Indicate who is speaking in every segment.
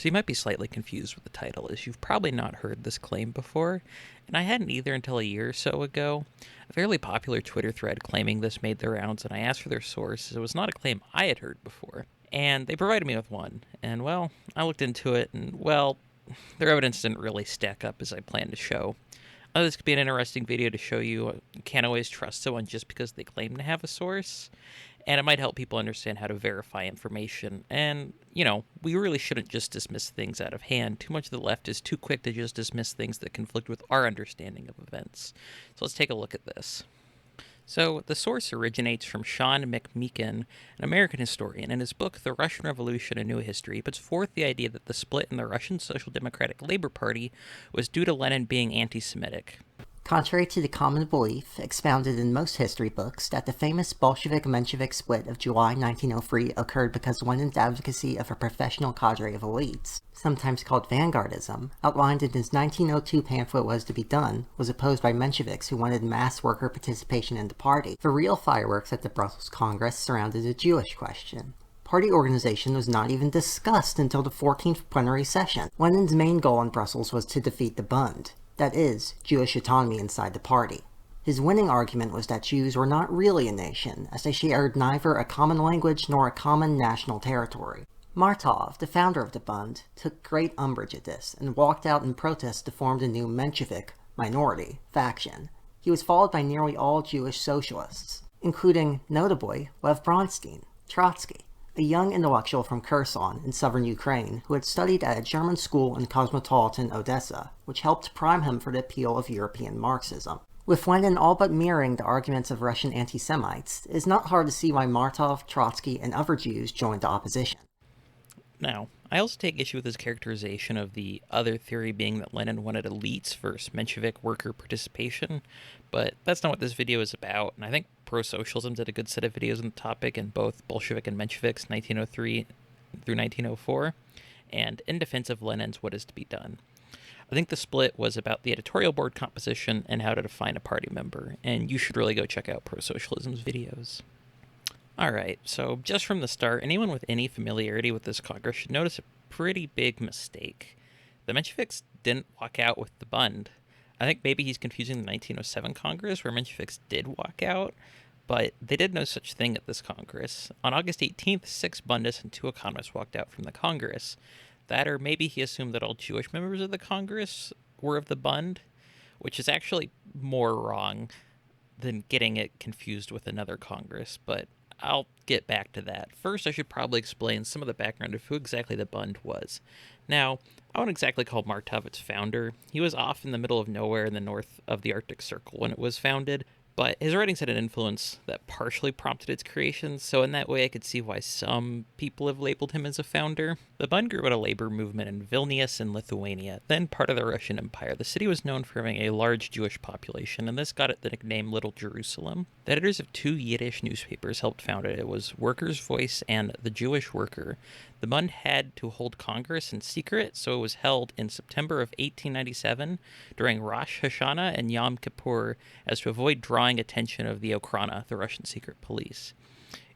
Speaker 1: So you might be slightly confused with the title, as you've probably not heard this claim before, and I hadn't either until a year or so ago. A fairly popular Twitter thread claiming this made the rounds, and I asked for their source, as it was not a claim I had heard before. And they provided me with one, and well, I looked into it, and well, their evidence didn't really stack up as I planned to show. This could be an interesting video to show you can't always trust someone just because they claim to have a source, and it might help people understand how to verify information. And, we really shouldn't just dismiss things out of hand. Too much of the left is too quick to just dismiss things that conflict with our understanding of events. So let's take a look at this. So the source originates from Sean McMeekin, an American historian. In his book, The Russian Revolution, A New History, he puts forth the idea that the split in the Russian Social Democratic Labor Party was due to Lenin being anti-Semitic.
Speaker 2: Contrary to the common belief, expounded in most history books, that the famous Bolshevik-Menshevik split of July 1903 occurred because Lenin's advocacy of a professional cadre of elites, sometimes called vanguardism, outlined in his 1902 pamphlet Was to Be Done, was opposed by Mensheviks who wanted mass worker participation in the party. The real fireworks at the Brussels Congress surrounded the Jewish question. Party organization was not even discussed until the 14th plenary session. Lenin's main goal in Brussels was to defeat the Bund. That is, Jewish autonomy inside the party. His winning argument was that Jews were not really a nation, as they shared neither a common language nor a common national territory. Martov, the founder of the Bund, took great umbrage at this, and walked out in protest to form the new Menshevik minority faction. He was followed by nearly all Jewish socialists, including, notably, Lev Bronstein, Trotsky, a young intellectual from Kherson in southern Ukraine who had studied at a German school in cosmopolitan Odessa, which helped prime him for the appeal of European Marxism. With Lenin all but mirroring the arguments of Russian anti-Semites, it is not hard to see why Martov, Trotsky, and other Jews joined the opposition.
Speaker 1: Now, I also take issue with his characterization of the other theory being that Lenin wanted elites versus Menshevik worker participation, but that's not what this video is about, and I think Pro-Socialism did a good set of videos on the topic in both Bolshevik and Mensheviks 1903 through 1904, and in defense of Lenin's What Is to Be Done. I think the split was about the editorial board composition and how to define a party member, and you should really go check out Pro-Socialism's videos. Alright, so just from the start, anyone with any familiarity with this Congress should notice a pretty big mistake. The Mensheviks didn't walk out with the Bund. I think maybe he's confusing the 1907 Congress, where Mensheviks did walk out, but they did no such thing at this Congress. On August 18th, 6 Bundists and 2 economists walked out from the Congress. That, or maybe he assumed that all Jewish members of the Congress were of the Bund, which is actually more wrong than getting it confused with another Congress, but I'll get back to that. First, I should probably explain some of the background of who exactly the Bund was. Now, I won't exactly call Martov its founder. He was off in the middle of nowhere in the north of the Arctic Circle when it was founded, but his writings had an influence that partially prompted its creation, so in that way I could see why some people have labeled him as a founder. The Bund grew out a labor movement in Vilnius in Lithuania, then part of the Russian Empire. The city was known for having a large Jewish population, and this got it the nickname Little Jerusalem. The editors of 2 Yiddish newspapers helped found it. It was Workers' Voice and The Jewish Worker. The Bund had to hold Congress in secret, so it was held in September of 1897 during Rosh Hashanah and Yom Kippur as to avoid drawing attention of the Okhrana, the Russian secret police.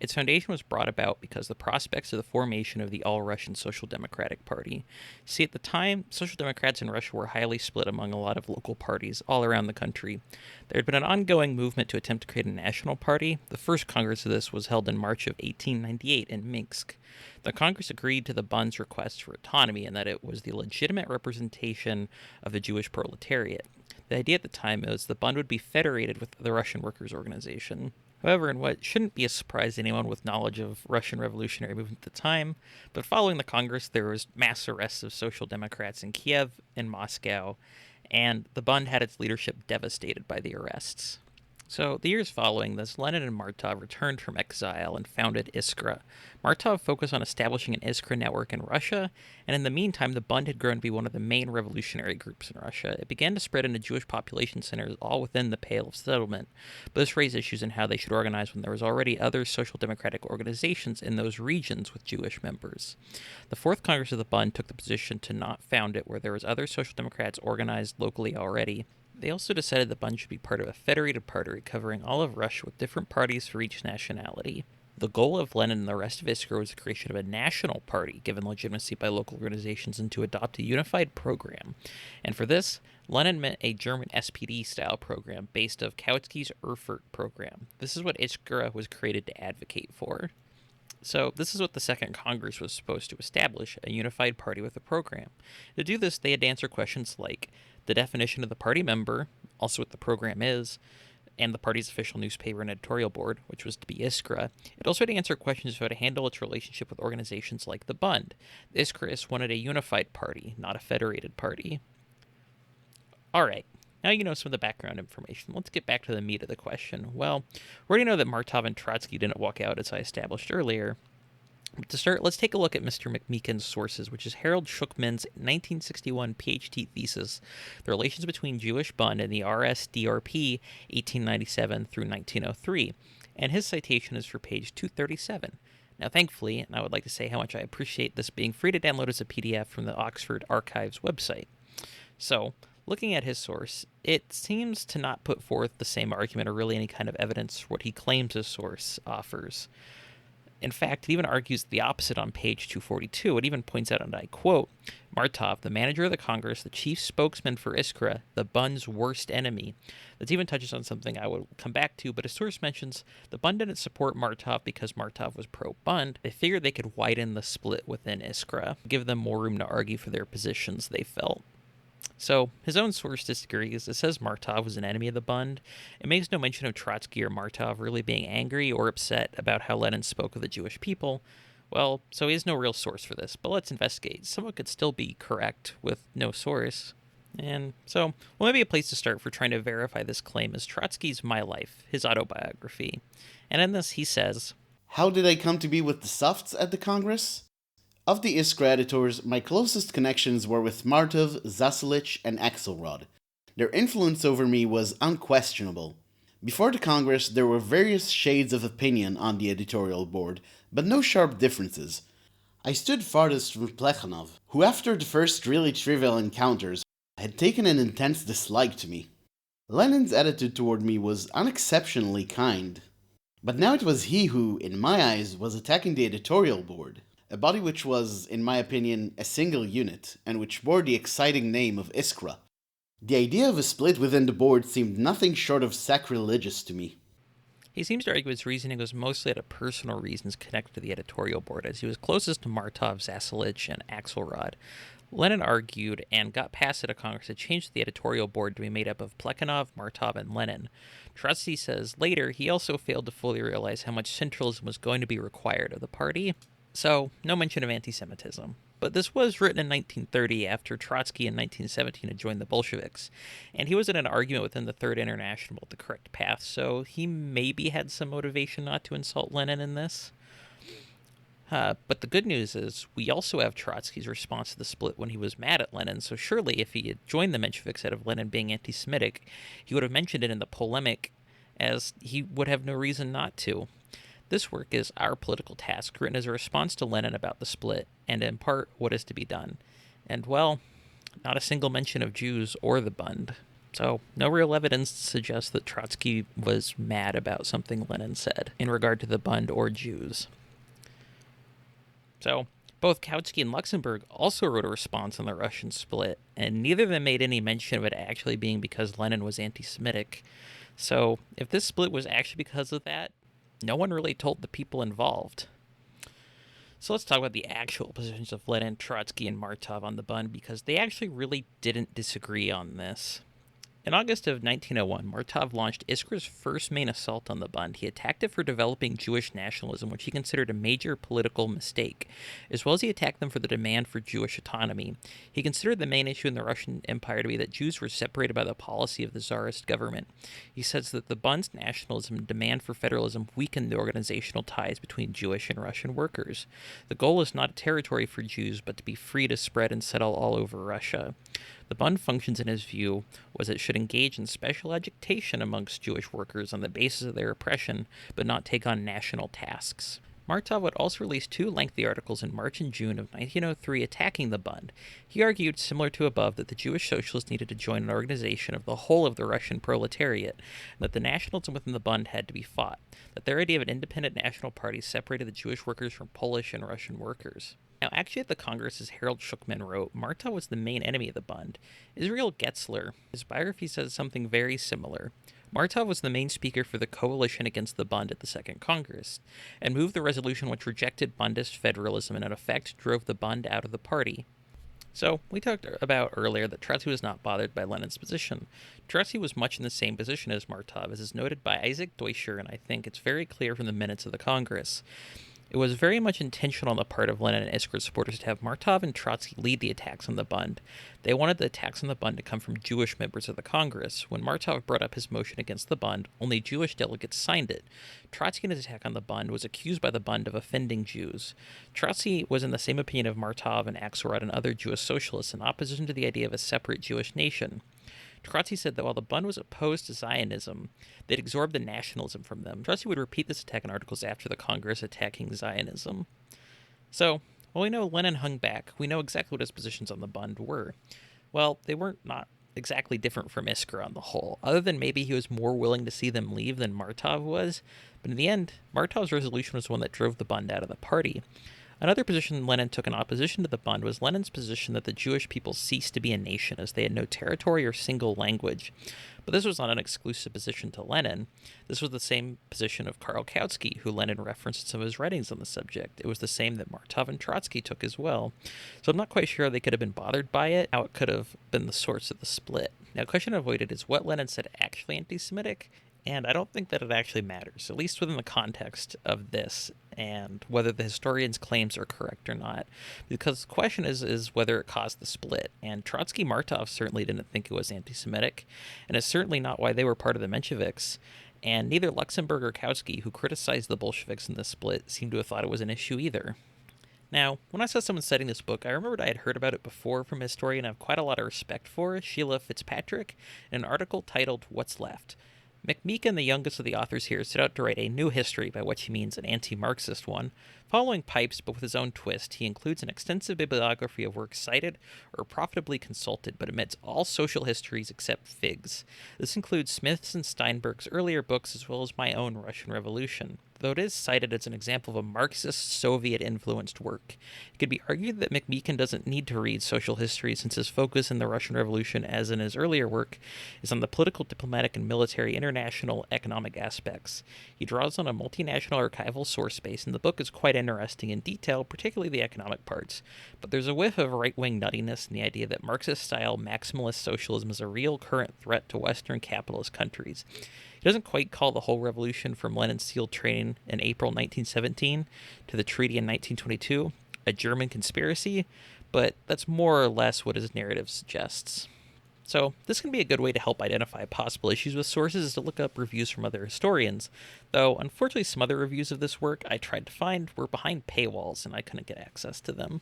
Speaker 1: Its foundation was brought about because the prospects of the formation of the All-Russian Social Democratic Party. See, at the time, Social Democrats in Russia were highly split among a lot of local parties all around the country. There had been an ongoing movement to attempt to create a national party. The first Congress of this was held in March of 1898 in Minsk. The Congress agreed to the Bund's request for autonomy and that it was the legitimate representation of the Jewish proletariat. The idea at the time was the Bund would be federated with the Russian Workers' Organization. However, in what shouldn't be a surprise to anyone with knowledge of Russian revolutionary movement at the time, but following the Congress there was mass arrests of Social Democrats in Kiev and Moscow, and the Bund had its leadership devastated by the arrests. So, the years following this, Lenin and Martov returned from exile and founded Isrka. Martov focused on establishing an Isrka network in Russia, and in the meantime, the Bund had grown to be one of the main revolutionary groups in Russia. It began to spread into Jewish population centers all within the Pale of Settlement, but this raised issues in how they should organize when there was already other social democratic organizations in those regions with Jewish members. The Fourth Congress of the Bund took the position to not found it where there was other social democrats organized locally already. They also decided the Bund should be part of a federated party covering all of Russia with different parties for each nationality. The goal of Lenin and the rest of Isrka was the creation of a national party given legitimacy by local organizations and to adopt a unified program. And for this, Lenin meant a German SPD-style program based of Kautsky's Erfurt program. This is what Isrka was created to advocate for. So this is what the Second Congress was supposed to establish, a unified party with a program. To do this, they had to answer questions like the definition of the party member, also what the program is, and the party's official newspaper and editorial board, which was to be Isrka. It also had to answer questions about how to handle its relationship with organizations like the Bund. The Isrkaists wanted a unified party, not a federated party. All right, now you know some of the background information. Let's get back to the meat of the question. Well, we already know that Martov and Trotsky didn't walk out, as I established earlier. But to start, let's take a look at Mr. McMeekin's sources, which is Harold Schuckman's 1961 PhD thesis, The Relations Between Jewish Bund and the RSDRP 1897 through 1903, and his citation is for page 237. Now, thankfully, and I would like to say how much I appreciate this being free to download as a PDF from the Oxford Archives website. So, looking at his source, it seems to not put forth the same argument or really any kind of evidence for what he claims his source offers. In fact, it even argues the opposite on page 242. It even points out, and I quote, Martov, the manager of the Congress, the chief spokesman for Isrka, the Bund's worst enemy. That even touches on something I will come back to, but a source mentions the Bund didn't support Martov because Martov was pro-Bund. They figured they could widen the split within Isrka, give them more room to argue for their positions, they felt. So, his own source disagrees. It says Martov was an enemy of the Bund. It makes no mention of Trotsky or Martov really being angry or upset about how Lenin spoke of the Jewish people. Well, so he has no real source for this, but let's investigate. Someone could still be correct with no source. And so, well, maybe a place to start for trying to verify this claim is Trotsky's My Life, his autobiography. And in this, he says,
Speaker 3: How did I come to be with the Softs at the Congress? Of the Isrka editors, my closest connections were with Martov, Zasselich, and Axelrod. Their influence over me was unquestionable. Before the Congress, there were various shades of opinion on the editorial board, but no sharp differences. I stood farthest from Plekhanov, who after the first really trivial encounters had taken an intense dislike to me. Lenin's attitude toward me was unexceptionally kind. But now it was he who, in my eyes, was attacking the editorial board. A body which was, in my opinion, a single unit, and which bore the exciting name of Isrka. The idea of a split within the board seemed nothing short of sacrilegious to me.
Speaker 1: He seems to argue his reasoning was mostly out of personal reasons connected to the editorial board, as he was closest to Martov, Zasselich, and Axelrod. Lenin argued and got passed at a Congress that changed the editorial board to be made up of Plekhanov, Martov, and Lenin. Trotsky says later he also failed to fully realize how much centralism was going to be required of the party. So, no mention of anti-Semitism. But this was written in 1930 after Trotsky in 1917 had joined the Bolsheviks, and he was in an argument within the Third International about the correct path, so he maybe had some motivation not to insult Lenin in this. But the good news is, we also have Trotsky's response to the split when he was mad at Lenin, so surely if he had joined the Mensheviks out of Lenin being anti-Semitic, he would have mentioned it in the polemic, as he would have no reason not to. This work is Our Political Task, written as a response to Lenin about the split, and in part, what is to be done. And, well, not a single mention of Jews or the Bund. So, no real evidence to suggest that Trotsky was mad about something Lenin said in regard to the Bund or Jews. So, both Kautsky and Luxemburg also wrote a response on the Russian split, and neither of them made any mention of it actually being because Lenin was anti-Semitic. So, if this split was actually because of that, no one really told the people involved. So let's talk about the actual positions of Lenin, Trotsky, and Martov on the Bund, because they actually really didn't disagree on this. In August of 1901, Martov launched Isrka's first main assault on the Bund. He attacked it for developing Jewish nationalism, which he considered a major political mistake, as well as he attacked them for the demand for Jewish autonomy. He considered the main issue in the Russian Empire to be that Jews were separated by the policy of the Tsarist government. He says that the Bund's nationalism and demand for federalism weakened the organizational ties between Jewish and Russian workers. The goal is not a territory for Jews, but to be free to spread and settle all over Russia. The Bund functions, in his view, was it should engage in special agitation amongst Jewish workers on the basis of their oppression, but not take on national tasks. Martov would also release 2 lengthy articles in March and June of 1903 attacking the Bund. He argued, similar to above, that the Jewish socialists needed to join an organization of the whole of the Russian proletariat, and that the nationalism within the Bund had to be fought, that their idea of an independent national party separated the Jewish workers from Polish and Russian workers. Now, actually at the Congress, as Harold Shukman wrote, Martov was the main enemy of the Bund. Israel Getzler, his biography, says something very similar. Martov was the main speaker for the coalition against the Bund at the Second Congress, and moved the resolution which rejected Bundist federalism and in effect drove the Bund out of the party. So, we talked about earlier that Trotsky was not bothered by Lenin's position. Trotsky was much in the same position as Martov, as is noted by Isaac Deutscher, and I think it's very clear from the minutes of the Congress. It was very much intentional on the part of Lenin and Isrka supporters to have Martov and Trotsky lead the attacks on the Bund. They wanted the attacks on the Bund to come from Jewish members of the Congress. When Martov brought up his motion against the Bund, only Jewish delegates signed it. Trotsky, in his attack on the Bund, was accused by the Bund of offending Jews. Trotsky was in the same opinion of Martov and Axelrod and other Jewish socialists in opposition to the idea of a separate Jewish nation. Trotsky said that while the Bund was opposed to Zionism, they'd absorbed the nationalism from them. Trotsky would repeat this attack in articles after the Congress attacking Zionism. So, while we know Lenin hung back, we know exactly what his positions on the Bund were. Well, they weren't not exactly different from Isrka on the whole, other than maybe he was more willing to see them leave than Martov was, but in the end, Martov's resolution was one that drove the Bund out of the party. Another position Lenin took in opposition to the Bund was Lenin's position that the Jewish people ceased to be a nation as they had no territory or single language. But this was not an exclusive position to Lenin. This was the same position of Karl Kautsky, who Lenin referenced in some of his writings on the subject. It was the same that Martov and Trotsky took as well. So I'm not quite sure how they could have been bothered by it, how it could have been the source of the split. Now, a question avoided is what Lenin said actually anti-Semitic? And I don't think that it actually matters, at least within the context of this, and whether the historian's claims are correct or not. Because the question is whether it caused the split. And Trotsky-Martov certainly didn't think it was anti-Semitic, and it's certainly not why they were part of the Mensheviks. And neither Luxemburg or Kautsky, who criticized the Bolsheviks in this split, seemed to have thought it was an issue either. Now, when I saw someone citing this book, I remembered I had heard about it before from a historian I have quite a lot of respect for, Sheila Fitzpatrick, in an article titled What's Left? McMeekin, the youngest of the authors here, set out to write a new history, by which he means an anti-Marxist one. Following Pipes, but with his own twist, he includes an extensive bibliography of works cited or profitably consulted, but omits all social histories except Figs. This includes Smith's and Steinberg's earlier books, as well as my own Russian Revolution, though it is cited as an example of a Marxist, Soviet-influenced work. It could be argued that McMeekin doesn't need to read social history, since his focus in the Russian Revolution, as in his earlier work, is on the political, diplomatic, and military international economic aspects. He draws on a multinational archival source base, and the book is quite interesting in detail, particularly the economic parts. But there's a whiff of right-wing nuttiness in the idea that Marxist-style maximalist socialism is a real current threat to Western capitalist countries. He doesn't quite call the whole revolution from Lenin's SEAL training in April 1917 to the treaty in 1922 a German conspiracy, but that's more or less what his narrative suggests. So this can be a good way to help identify possible issues with sources, is to look up reviews from other historians, though unfortunately some other reviews of this work I tried to find were behind paywalls and I couldn't get access to them.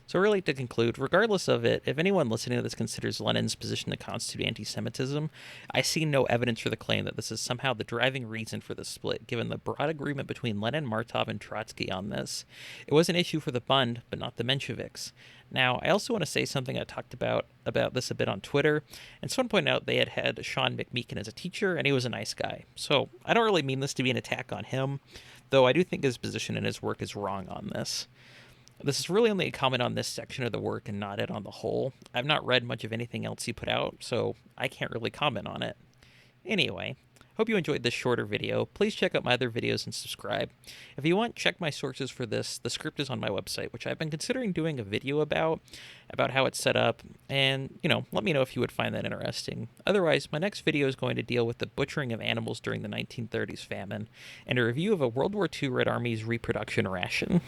Speaker 1: So really, to conclude, regardless of it, if anyone listening to this considers Lenin's position to constitute anti-Semitism, I see no evidence for the claim that this is somehow the driving reason for the split, given the broad agreement between Lenin, Martov, and Trotsky on this. It was an issue for the Bund, but not the Mensheviks. Now, I also want to say something I talked about this a bit on Twitter, and someone pointed out they had Sean McMeekin as a teacher, and he was a nice guy. So I don't really mean this to be an attack on him, though I do think his position and his work is wrong on this. This is really only a comment on this section of the work and not it on the whole. I've not read much of anything else he put out, so I can't really comment on it. Anyway, hope you enjoyed this shorter video. Please check out my other videos and subscribe. If you want, check my sources for this. The script is on my website, which I've been considering doing a video about how it's set up, and, let me know if you would find that interesting. Otherwise, my next video is going to deal with the butchering of animals during the 1930s famine, and a review of a World War II Red Army's reproduction ration.